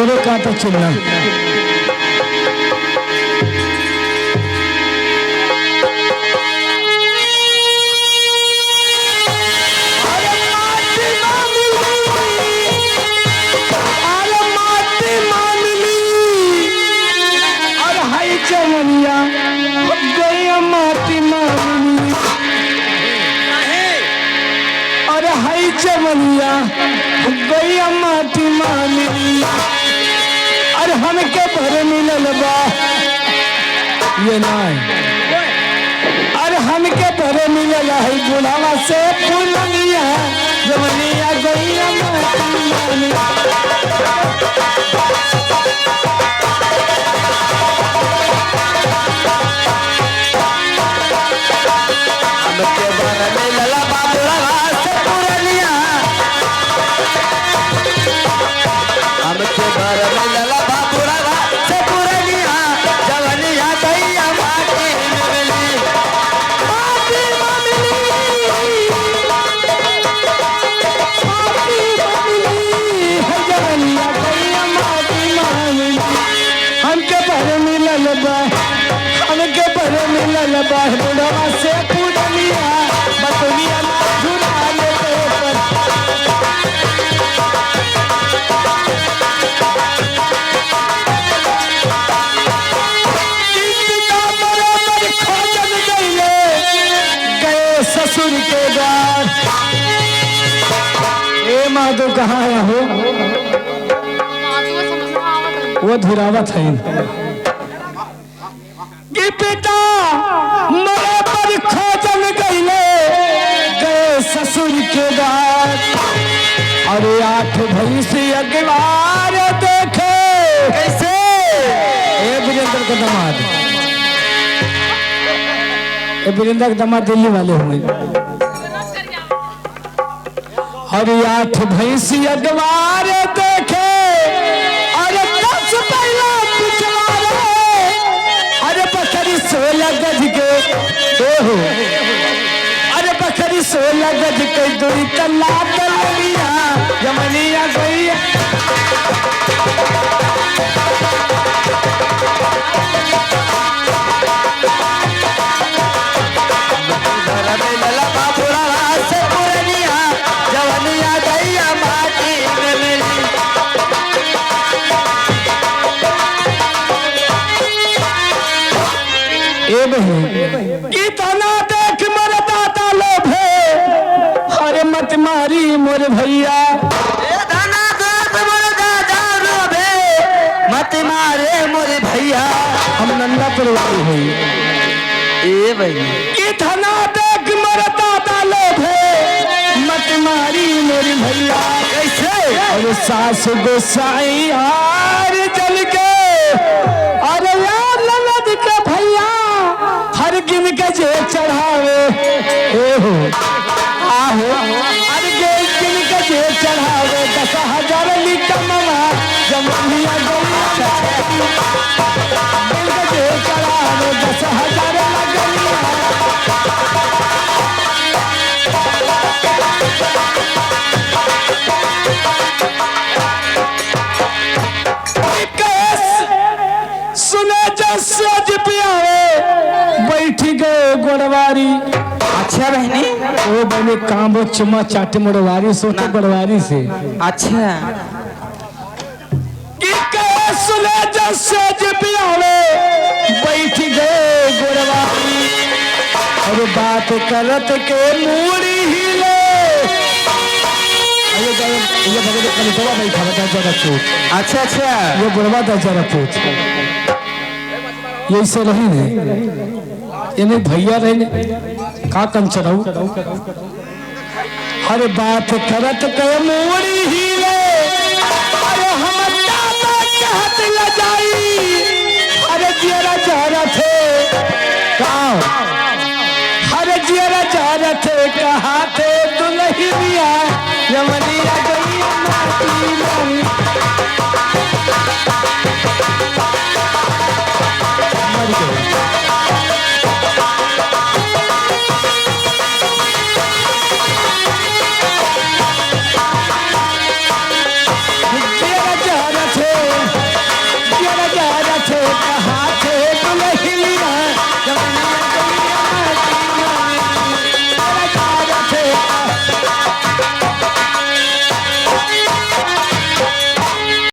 तोरे काटा चिल्ला चमनिया गैया माटी मामली अरे हाई चमनिया गैया माटी मामली अरे हमके भर मिलल बा ये नहीं अरे हमके भर मिलल है बुढ़ावा से पुलनिया जमनिया गैया माटी मामली बुढ़वा से पुरनिया बतुनिया झुला लेते पर बराबर खोजन गए ससुर के द्वार। ए माधो कहाँ आया हो? वो धुरावत है कि पिता मरे पर खोजन गए ससुर के द्वार। अरे 8 भैंसी अगवार देखे कैसे वीरेंद्र का दामाद वीरेंद्र का दामाद दिल्ली वाले हुए। अरे 8 भैंसी अगवार देखे अरे 10 पहला पिछवारे अरे बकरी 16 गज के हो अरे बकरी 16 गज के दूरी तला तलिया जमनिया गैया की तना देख मोर दाता लोभे अरे मत मारी मोर भैया तना देख मोर दाता लोभे मत मारे मोर भैया हम नंदा परवारी हुई ए भैया की तना देख मोर दाता लोभे मत मारी मोर भैया कैसे अरे सास गोसाई यार जल के अरे यार ननद के भैया हर गिन के जे चढ़ावे हो आहो हर गिन के जे चढ़ावे 10,000 निकमवा जमनिया गैया गिन के जे चढ़ावे 10,000 लगनिया सुने जसज पियावे बैठ गए गोड़वारी। अच्छा बहनी वो बने काम चुमा चाटे मोड़वारी सोते गोड़वारी से। अच्छा सुने जसज पियावे बैठ गए गोड़वारी और बात करत के मूड़ी हिले ये बगल कलितवा बैठा बता जरा पूछ। अच्छा अच्छा ये गोड़वा दा जरा पूछ ये से रही ने इन्हें भैया रहे का कम चढ़ाऊ हर बात करत के मूड़ी हिले अरे हम दादा कहत ल जाई अरे जियरा जरा थे का हर जियरा जरा थे कहा थे